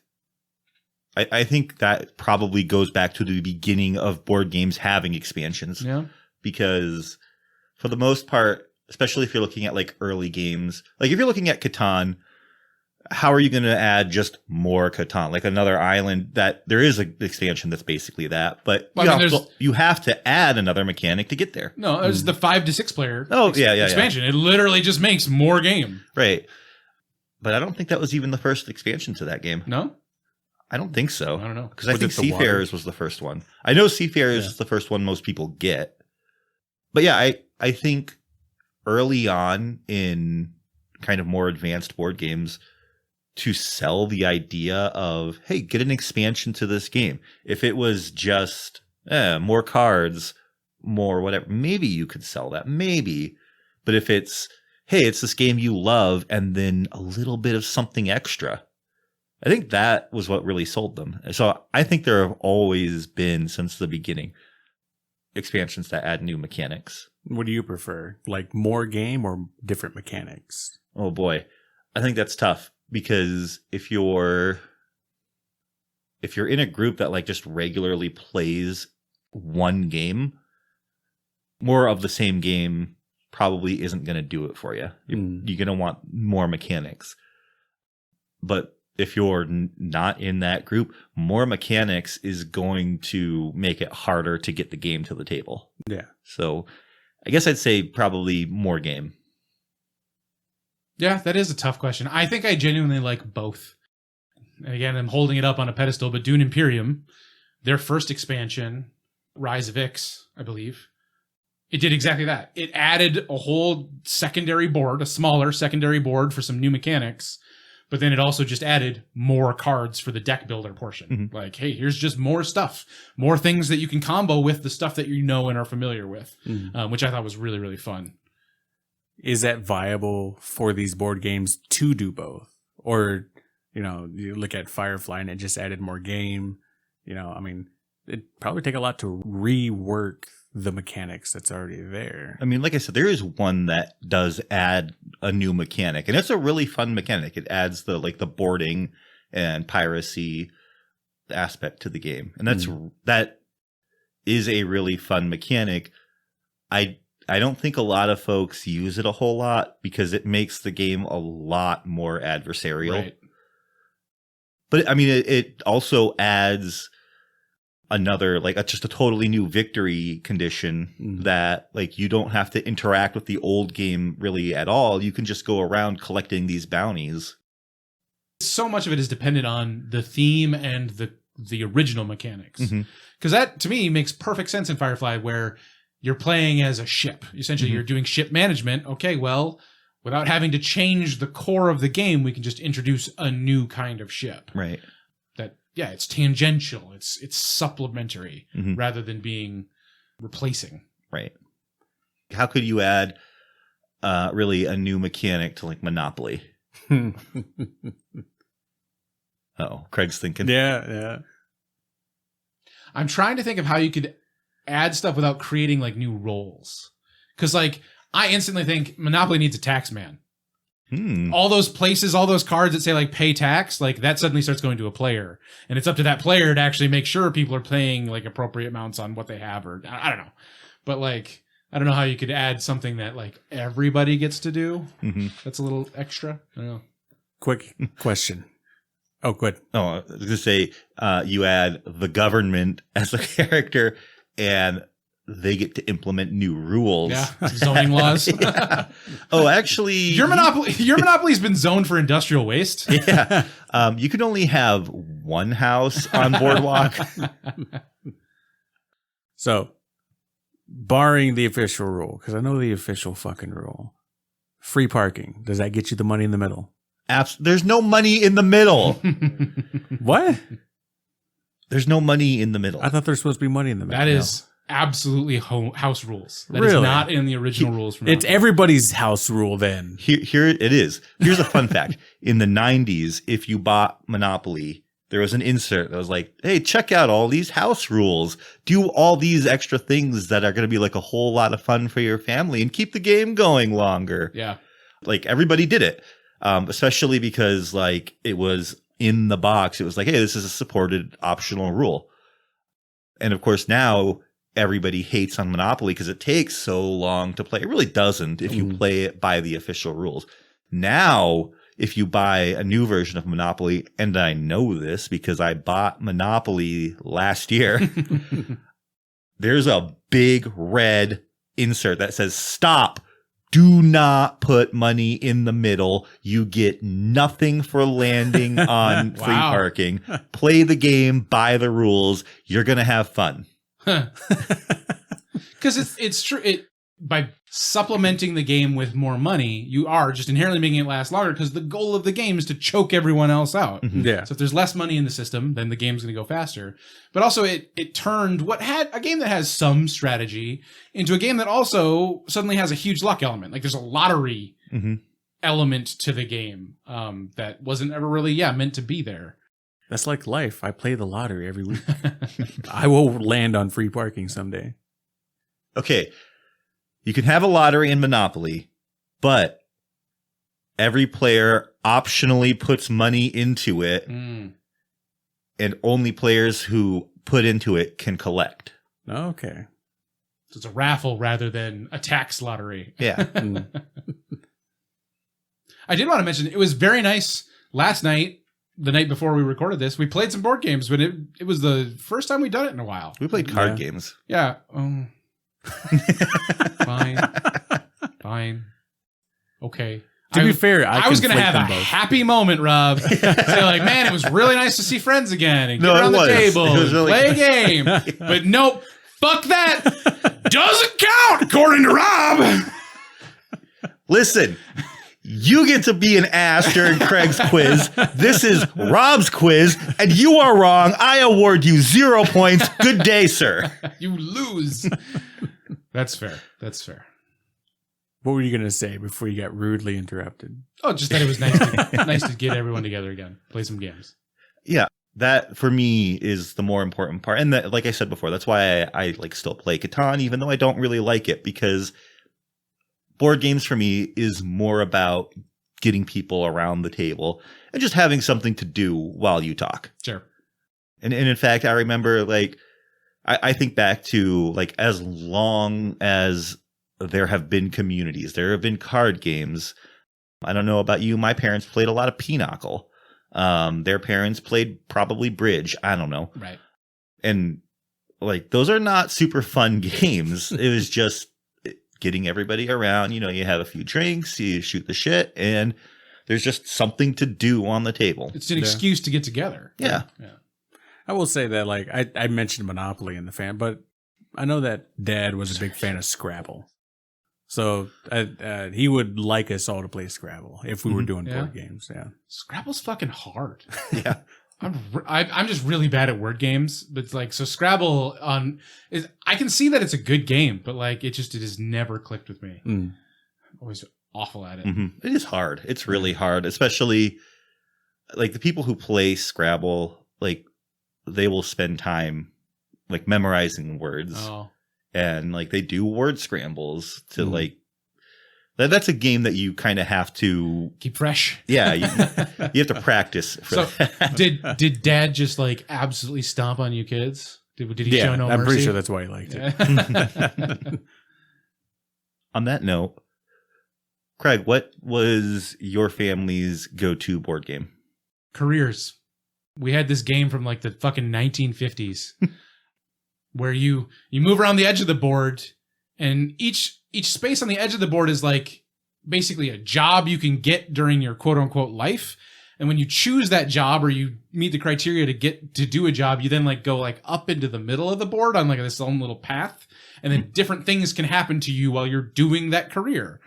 that probably goes back to the beginning of board games having expansions. Yeah. Because for the most part, especially if you're looking at like early games, like if you're looking at Catan, how are you going to add just more Catan? Like another island that there is an expansion that's basically that, but you have to add another mechanic to get there. No, it was the 5 to 6 player expansion. Yeah. It literally just makes more game. Right. But I don't think that was even the first expansion to that game. No? I don't think so. I don't know. Because I think Seafarers was the first one. I know Seafarers is the first one most people get. But yeah, I think early on in kind of more advanced board games, to sell the idea of, hey, get an expansion to this game. If it was just more cards, more whatever, maybe you could sell that, maybe. But if it's, hey, it's this game you love and then a little bit of something extra, I think that was what really sold them. So I think there have always been, since the beginning, expansions that add new mechanics. What do you prefer? Like more game or different mechanics? Oh boy, I think that's tough. Because if you're in a group that like just regularly plays one game, more of the same game probably isn't going to do it for you. You're going to want more mechanics. But if you're not in that group, more mechanics is going to make it harder to get the game to the table. Yeah. So I guess I'd say probably more game. Yeah, that is a tough question. I think I genuinely like both. And again, I'm holding it up on a pedestal, but Dune Imperium, their first expansion, Rise of Ix, I believe, it did exactly that. It added a whole secondary board, a smaller secondary board for some new mechanics, but then it also just added more cards for the deck builder portion. Like, hey, here's just more stuff, more things that you can combo with the stuff that you know and are familiar with, which I thought was really, really fun. Is that viable for these board games to do both? Or, you look at Firefly and it just added more game. I mean, it'd probably take a lot to rework the mechanics that's already there. I mean, like I said, there is one that does add a new mechanic, and it's a really fun mechanic. It adds the boarding and piracy aspect to the game. And that is a really fun mechanic. I don't think a lot of folks use it a whole lot because it makes the game a lot more adversarial. Right. But I mean, it also adds another, just a totally new victory condition that you don't have to interact with the old game really at all. You can just go around collecting these bounties. So much of it is dependent on the theme and the original mechanics. Because that, to me, makes perfect sense in Firefly, where you're playing as a ship. Essentially, you're doing ship management. Okay, well, without having to change the core of the game, we can just introduce a new kind of ship. Right. That, yeah, it's tangential. It's supplementary rather than being replacing. Right. How could you add really a new mechanic to like Monopoly? Oh, Craig's thinking. Yeah. I'm trying to think of how you could add stuff without creating like new roles. Because like I instantly think Monopoly needs a tax man. All those places, all those cards that say like pay tax, like that suddenly starts going to a player. And it's up to that player to actually make sure people are paying like appropriate amounts on what they have, or I don't know. But like, I don't know how you could add something that like everybody gets to do. That's a little extra. I don't know. Quick question. Oh, good. Oh, I was going to say you add the government as a character and they get to implement new rules. Yeah, zoning laws. Yeah. Oh, actually, your Monopoly's been zoned for industrial waste. Yeah. You can only have one house on Boardwalk. So, barring the official rule, because I know the official fucking rule, free parking. Does that get you the money in the middle? There's no money in the middle. What? There's no money in the middle. I thought there's supposed to be money in the middle. That is absolutely house rules. That Really? is not in the original rules. From It's everybody's house rule then. Here it is. Here's a fun fact. In the 90s, if you bought Monopoly, there was an insert that was like, hey, check out all these house rules. Do all these extra things that are going to be like a whole lot of fun for your family and keep the game going longer. Yeah. Like everybody did it. Especially because like it was in the box. It was like, hey, this is a supported optional rule. And of course now everybody hates on Monopoly because it takes so long to play. It really doesn't if you play it by the official rules. Now, if you buy a new version of Monopoly, and I know this because I bought Monopoly last year, there's a big red insert that says, stop. Do not put money in the middle. You get nothing for landing on free parking. Play the game by the rules. You're going to have fun. Because it's true. By supplementing the game with more money, you are just inherently making it last longer because the goal of the game is to choke everyone else out. Yeah. So if there's less money in the system, then the game's going to go faster. But also it turned what had a game that has some strategy into a game that also suddenly has a huge luck element. Like there's a lottery element to the game that wasn't ever really, meant to be there. That's like life. I play the lottery every week. I will land on free parking someday. Okay. You can have a lottery in Monopoly, but every player optionally puts money into it, and only players who put into it can collect. Okay. So it's a raffle rather than a tax lottery. Yeah. I did want to mention, it was very nice last night, the night before we recorded this. We played some board games, but it was the first time we'd done it in a while. We played card games. Yeah. Fine. Okay. To be fair, I was going to have a happy moment, Rob. Say like, man, it was really nice to see friends again and get around the table and play a game. But nope, fuck that. Doesn't count, according to Rob. Listen, you get to be an ass during Craig's quiz. This is Rob's quiz, and you are wrong. I award you 0 points. Good day, sir. You lose. That's fair. What were you going to say before you got rudely interrupted? Oh, just that it was nice to get everyone together again, play some games. Yeah, that for me is the more important part. And that, like I said before, that's why I like still play Catan, even though I don't really like it, because board games for me is more about getting people around the table and just having something to do while you talk. Sure. And in fact, I remember like, I think back to like as long as there have been communities, there have been card games. I don't know about you. My parents played a lot of Pinochle. Their parents played probably Bridge. I don't know. Right. And like, those are not super fun games. It was just getting everybody around. You know, you have a few drinks, you shoot the shit, and There's just something to do on the table. It's an excuse to get together. Yeah. I will say that, like, I mentioned Monopoly in the fan, but I know that Dad was a big fan of Scrabble. So he would like us all to play Scrabble if we were doing board games. Yeah. Scrabble's fucking hard. Yeah. I'm just really bad at word games, but it's like, so Scrabble I can see that it's a good game, but like it has never clicked with me. I'm always awful at it. It is hard. It's really hard, especially like the people who play Scrabble, like they will spend time like memorizing words and like they do word scrambles to like, that's a game that you kind of have to keep fresh. Yeah. You have to practice. So did Dad just like absolutely stomp on you kids? Did he show no mercy? I'm pretty sure that's why he liked it. On that note, Craig, what was your family's go-to board game? Careers. We had this game from like the fucking 1950s where you move around the edge of the board, and each space on the edge of the board is like basically a job you can get during your quote unquote life. And when you choose that job or you meet the criteria to do a job, you then like go like up into the middle of the board on like this own little path. And then different things can happen to you while you're doing that career.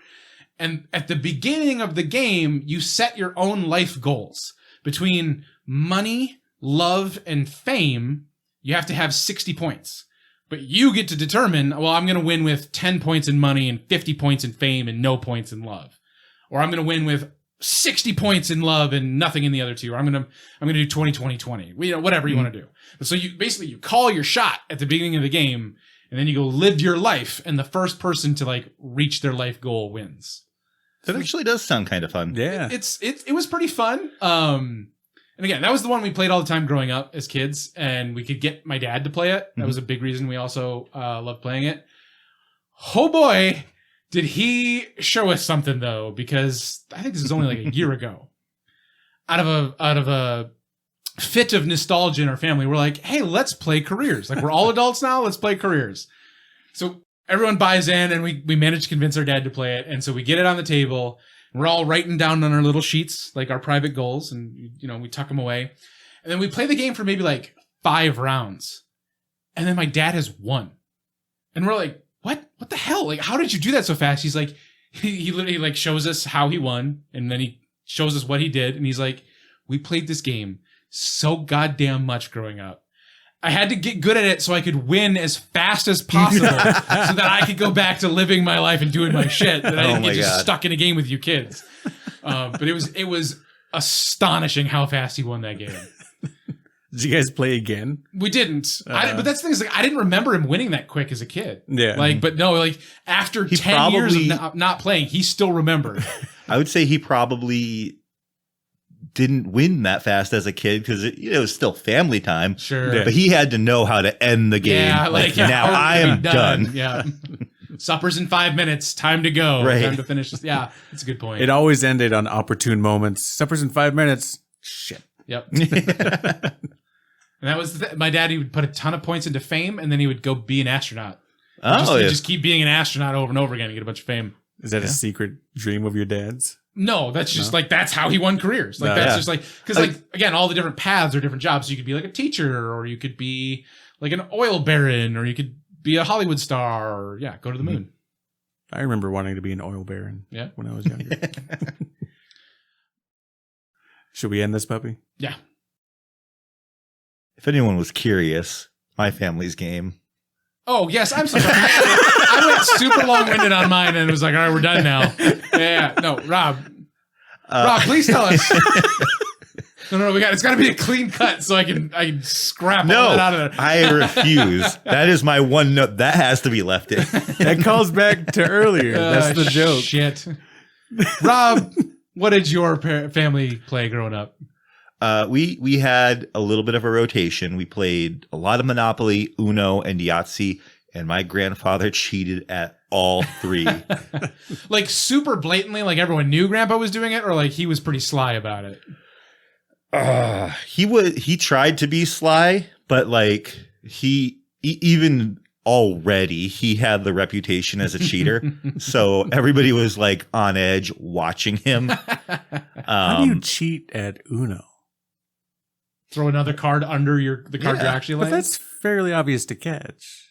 And at the beginning of the game, you set your own life goals. Between money, love, and fame, you have to have 60 points. But you get to determine, well, I'm going to win with 10 points in money and 50 points in fame and no points in love. Or I'm going to win with 60 points in love and nothing in the other two. Or I'm going to do 20-20-20. You know, whatever you want to do. So you call your shot at the beginning of the game, and then you go live your life, and the first person to like reach their life goal wins. That actually does sound kind of fun. Yeah. It was pretty fun. And again, that was the one we played all the time growing up as kids, and we could get my dad to play it. That was a big reason we also loved playing it. Oh boy, did he show us something though, because I think this was only like a year ago. Out of a fit of nostalgia in our family, we're like, hey, let's play careers. Like, we're all adults now, let's play careers. So everyone buys in, and we manage to convince our dad to play it. And so we get it on the table. We're all writing down on our little sheets, like our private goals, and you know, we tuck them away. And then we play the game for maybe like 5 rounds. And then my dad has won. And we're like, what the hell? Like, how did you do that so fast? He's like, he literally like shows us how he won, and then he shows us what he did. And he's like, we played this game so goddamn much growing up. I had to get good at it so I could win as fast as possible so that I could go back to living my life and doing my shit. That I didn't get just stuck in a game with you kids. But it was astonishing how fast he won that game. Did you guys play again? We didn't. But that's the thing is, like, I didn't remember him winning that quick as a kid. Yeah. Like, but no, like after 10 years of not playing, he still remembered. I would say he probably didn't win that fast as a kid because it was still family time. Sure. Yeah. But he had to know how to end the game. Yeah, now I am done. Yeah. Supper's in 5 minutes. Time to go. Right. Time to finish this. Yeah, that's a good point. It always ended on opportune moments. Supper's in 5 minutes. Shit. Yep. And that was my dad. He would put a ton of points into fame, and then he would go be an astronaut. Just keep being an astronaut over and over again and get a bunch of fame. Is that a secret dream of your dad's? No, that's just like, that's how he won careers. Like, that's just like, because like, again, all the different paths are different jobs. So you could be like a teacher, or you could be like an oil baron, or you could be a Hollywood star, or go to the moon. I remember wanting to be an oil baron when I was younger. Should we end this puppy? Yeah. If anyone was curious, my family's game. Oh, yes. I'm sorry. I went super long-winded on mine and it was like, all right, we're done now. Yeah. No, Rob. Rob, please tell us. No, it's got to be a clean cut so I can scrap all that out of there. I refuse. That is my one note. That has to be left in. That calls back to earlier. That's the joke. Shit. Rob, what did your family play growing up? We had a little bit of a rotation. We played a lot of Monopoly, Uno, and Yahtzee, and my grandfather cheated at all 3. Like super blatantly, like everyone knew Grandpa was doing it, or like he was pretty sly about it? He tried to be sly, but like even already he had the reputation as a cheater. So everybody was like on edge watching him. How do you cheat at Uno? Throw another card under the card you're actually But laying. that's fairly obvious to catch.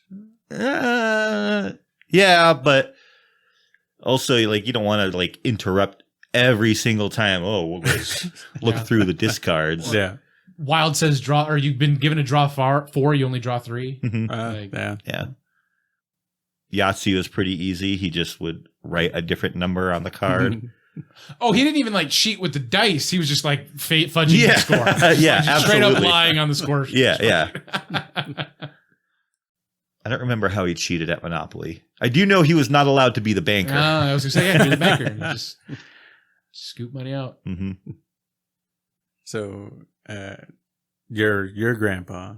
Yeah, but also like you don't want to like interrupt every single time. Oh, we'll just look through the discards. Yeah. Wild says draw, or you've been given a draw 4, you only draw 3. Mhm. Yeah. Yeah. Yahtzee was pretty easy. He just would write a different number on the card. Oh, he didn't even like cheat with the dice. He was just like fudging the score. Yeah, Straight up absolutely. lying on the score. Yeah. I don't remember how he cheated at Monopoly. I do know he was not allowed to be the banker. I was going to say, yeah, you're the banker. And you just scoop money out. Mm-hmm. So, your grandpa,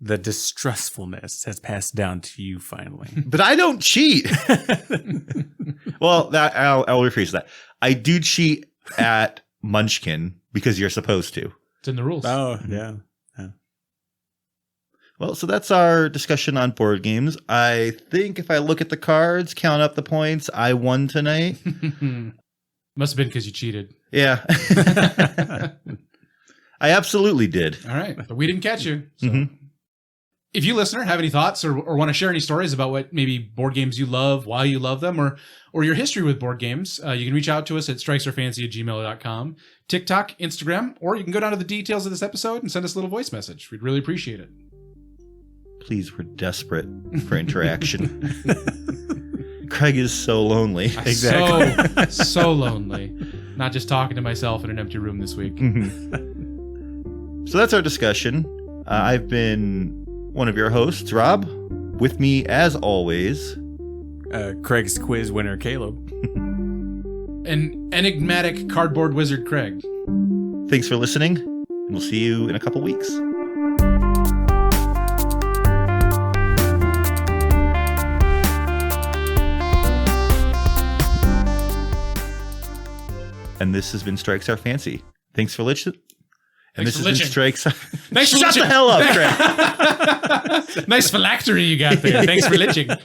the distrustfulness has passed down to you finally. But I don't cheat. Well, that I'll rephrase that. I do cheat at Munchkin because you're supposed to. It's in the rules. Oh, yeah. Well, so that's our discussion on board games. I think if I look at the cards, count up the points, I won tonight. Must have been because you cheated. Yeah. I absolutely did. All right. But we didn't catch you. So. Mhm. If you, listener, have any thoughts or want to share any stories about what maybe board games you love, why you love them, or your history with board games, you can reach out to us at strikesourfancy@gmail.com, TikTok, Instagram, or you can go down to the details of this episode and send us a little voice message. We'd really appreciate it. Please, we're desperate for interaction. Craig is so lonely. Exactly. So lonely. Not just talking to myself in an empty room this week. So that's our discussion. I've been one of your hosts, Rob. With me, as always, Craig's quiz winner, Caleb. An enigmatic cardboard wizard, Craig. thanks for listening, and we'll see you in a couple weeks. And this has been Strikes Our Fancy. Thanks for listening. And Thanks this for has been liching. Strikes. Thanks for Shut liching. the hell up, Craig. Nice phylactery you got there. Thanks for liching.